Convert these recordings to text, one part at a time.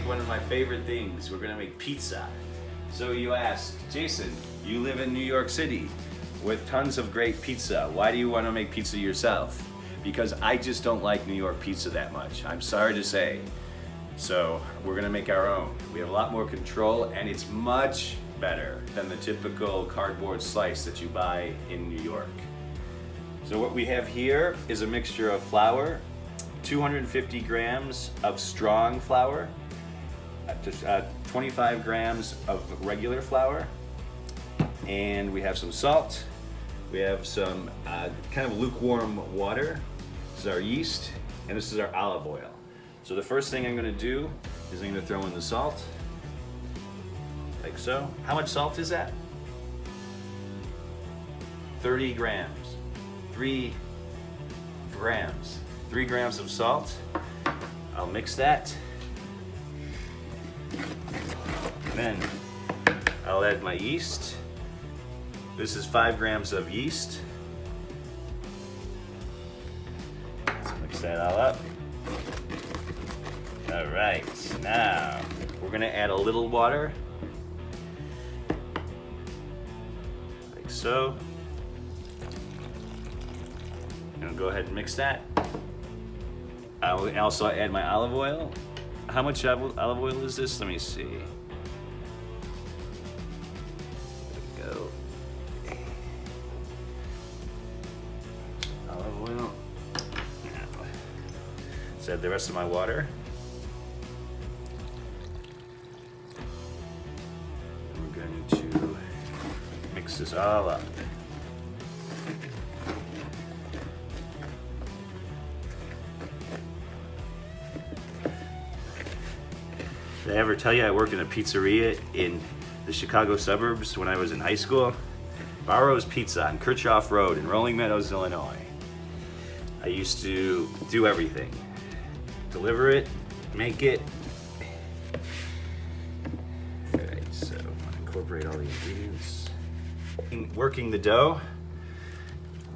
one of my favorite things. We're gonna make pizza. So you ask, Jason, you live in New York City with tons of great pizza. Why do you want to make pizza yourself? Because I just don't like New York pizza that much. I'm sorry to say. So we're gonna make our own. We have a lot more control and it's much better than the typical cardboard slice that you buy in New York. So what we have here is a mixture of flour, 250 grams of strong flour, 25 grams of regular flour, and we have some salt. We have some kind of lukewarm water. This is our yeast, and this is our olive oil. So the first thing I'm gonna do is I'm gonna throw in the salt, like so. How much salt is that? 30 grams. 3 grams. 3 grams of salt. I'll mix that. Then I'll add my yeast. This is 5 grams of yeast. Let's mix that all up. All right, now we're gonna add a little water, like so. And go ahead and mix that. I'll also add my olive oil. How much olive oil is this? Let me see. There we go. Olive oil. Now, let's add the rest of my water. And we're going to mix this all up. Did I ever tell you I worked in a pizzeria in the Chicago suburbs when I was in high school? Barrow's Pizza on Kirchhoff Road in Rolling Meadows, Illinois. I used to do everything. Deliver it, make it. All right, so I'm gonna incorporate all the ingredients. Working the dough.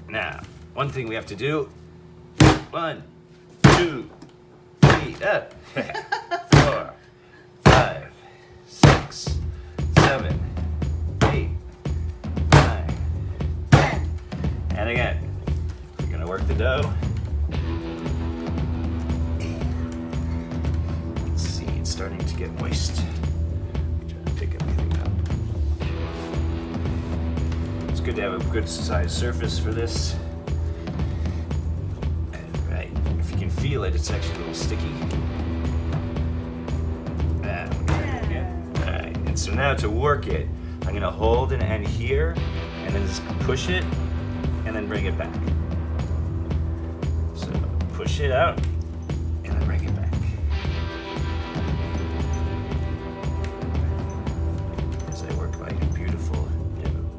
Now, one thing we have to do. 1, 2, 3, up. 4, 5, 6, 7, 8, 9, 10. And again, you're gonna work the dough. Let's see, it's starting to get moist. Trying to pick everything up. It's good to have a good sized surface for this. All right, if you can feel it, it's actually a little sticky. So now to work it, I'm gonna hold an end here and then just push it and then bring it back. So push it out and then bring it back. As I work my beautiful dough.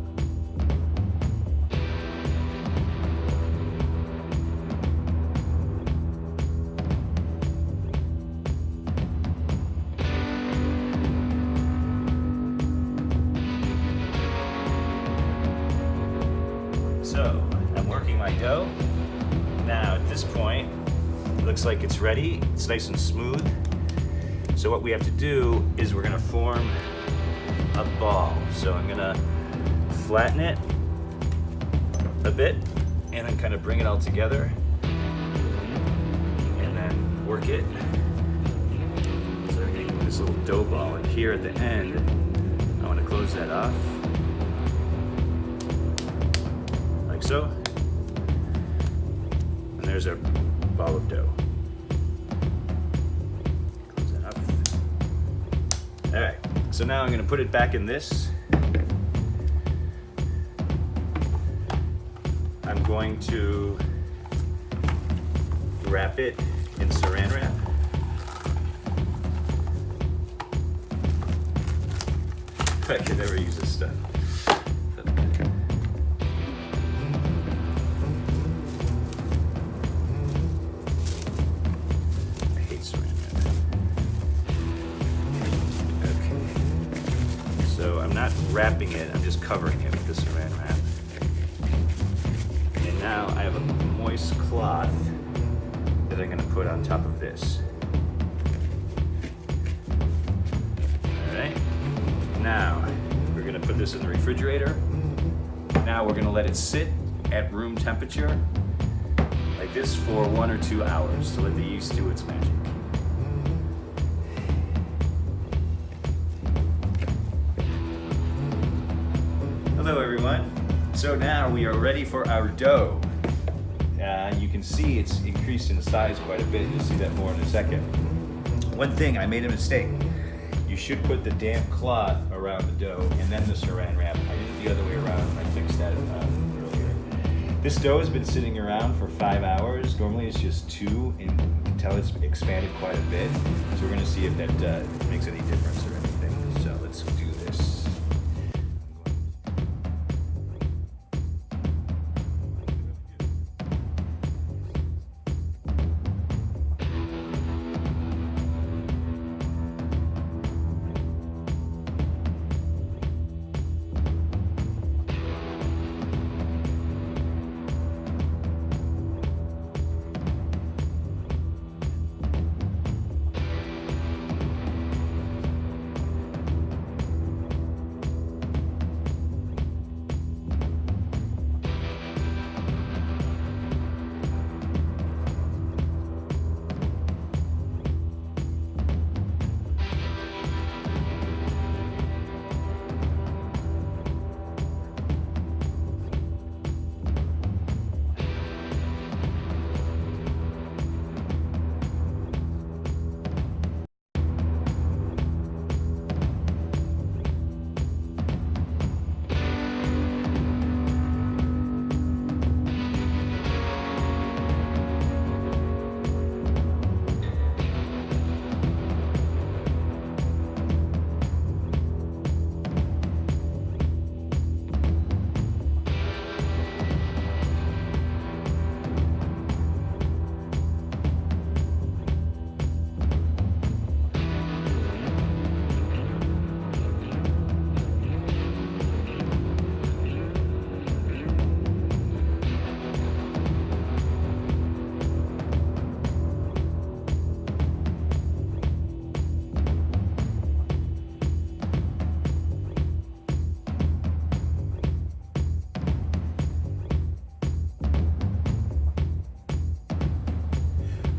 So I'm working my dough. Now at this point, it looks like it's ready. It's nice and smooth. So what we have to do is we're gonna form a ball. So I'm gonna flatten it a bit and then kind of bring it all together and then work it. So I'm making this little dough ball, and here at the end, I wanna close that off. Like so. And there's our ball of dough. Close that up. All right, so now I'm gonna put it back in this. I'm going to wrap it in saran wrap. I could never use this stuff. Not wrapping it, I'm just covering it with the saran wrap. And now I have a moist cloth that I'm gonna put on top of this. Now, we're gonna put this in the refrigerator. Now we're gonna let it sit at room temperature, like this, for 1 or 2 hours to let the yeast do its magic. Hello everyone. So now we are ready for our dough. You can see it's increased in size quite a bit. You'll see that more in a second. One thing, I made a mistake. You should put the damp cloth around the dough and then the saran wrap. I did it the other way around. I fixed that earlier. This dough has been sitting around for 5 hours. Normally it's just 2, and you can tell it's expanded quite a bit. So we're gonna see if that makes any difference or anything. So let's do this.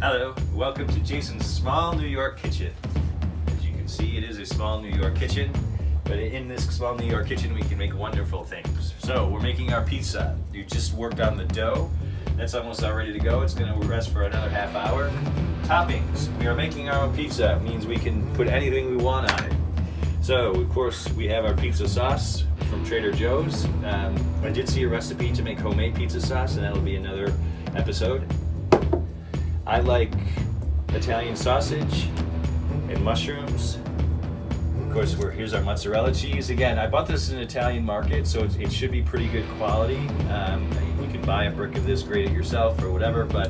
Hello, welcome to Jason's small New York kitchen. As you can see, it is a small New York kitchen, but in this small New York kitchen we can make wonderful things. So we're making our pizza. You just worked on the dough. That's almost all ready to go. It's gonna rest for another half hour. Toppings. We are making our own pizza. It means we can put anything we want on it. So, of course, we have our pizza sauce from Trader Joe's. I did see a recipe to make homemade pizza sauce, and that'll be another episode. I like Italian sausage and mushrooms. Of course, here's our mozzarella cheese. Again, I bought this in an Italian market, so it should be pretty good quality. You can buy a brick of this, grate it yourself or whatever, but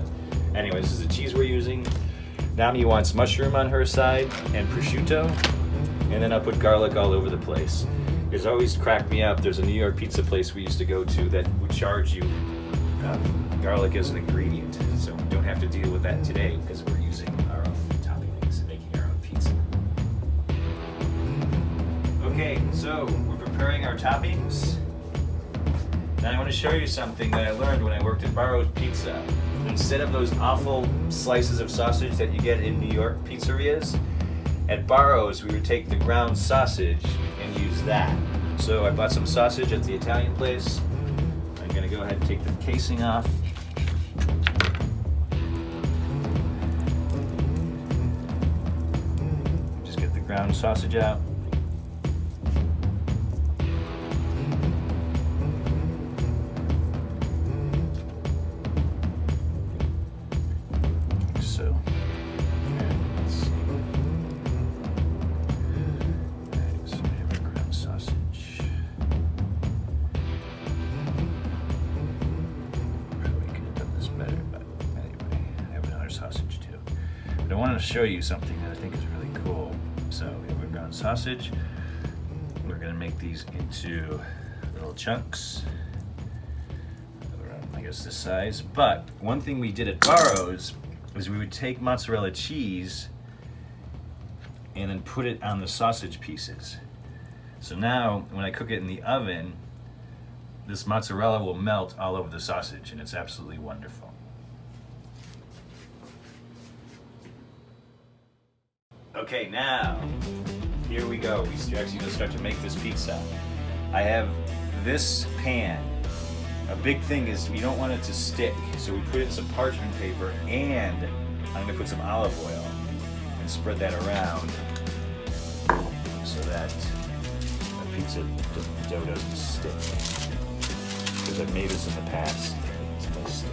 anyways, this is the cheese we're using. Nami wants mushroom on her side and prosciutto, and then I'll put garlic all over the place. It's always cracked me up. There's a New York pizza place we used to go to that would charge you garlic as an ingredient, so we don't have to deal with that today because we're using our own toppings and making our own pizza. Okay, so we're preparing our toppings. Now I want to show you something that I learned when I worked at Barro's Pizza. Instead of those awful slices of sausage that you get in New York pizzerias, at Barro's we would take the ground sausage and use that. So I bought some sausage at the Italian place. I'm gonna go ahead and take the casing off. Just get the ground sausage out. So, let's see. Alright, so we have our ground sausage. Probably could have done this better, but anyway, I have another sausage too. But I wanted to show you something that I think is really cool. So we have our ground sausage. We're gonna make these into little chunks, around, I guess, this size. But one thing we did at Barro's is we would take mozzarella cheese and then put it on the sausage pieces. So now, when I cook it in the oven, this mozzarella will melt all over the sausage, and it's absolutely wonderful. Okay, now, here we go. We're actually gonna start to make this pizza. I have this pan. A big thing is we don't want it to stick, so we put it in some parchment paper, and I'm gonna put some olive oil and spread that around so that the pizza dough doesn't stick. Because I've made this in the past, it's gonna stick.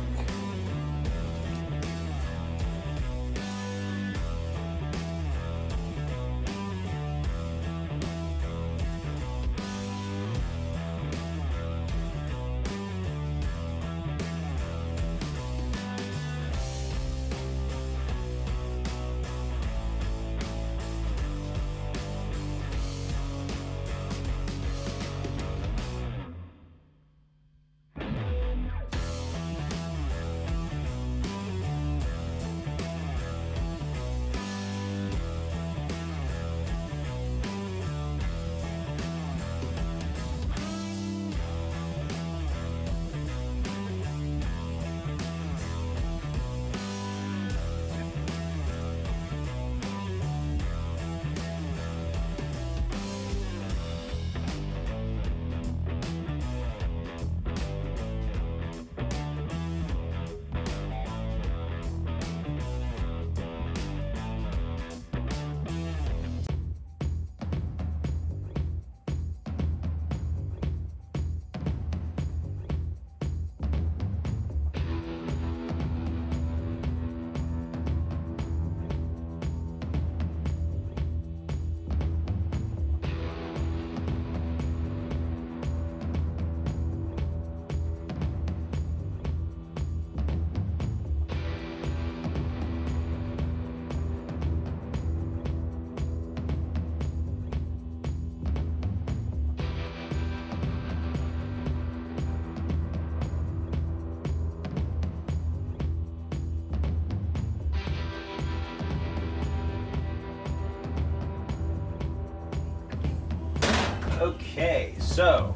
Okay, so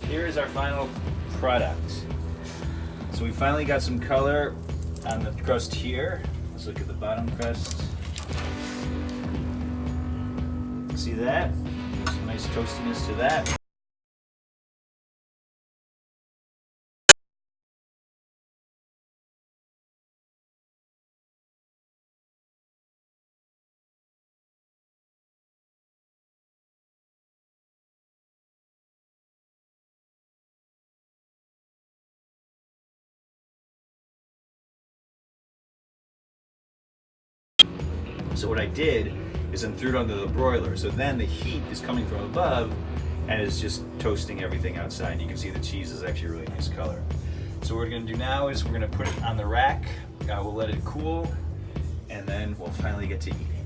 here is our final product. So we finally got some color on the crust here. Let's look at the bottom crust. See that? Some nice toastiness to that. So what I did is then threw it onto the broiler. So then the heat is coming from above and is just toasting everything outside. You can see the cheese is actually a really nice color. So what we're gonna do now is we're gonna put it on the rack. We'll let it cool, and then we'll finally get to eating.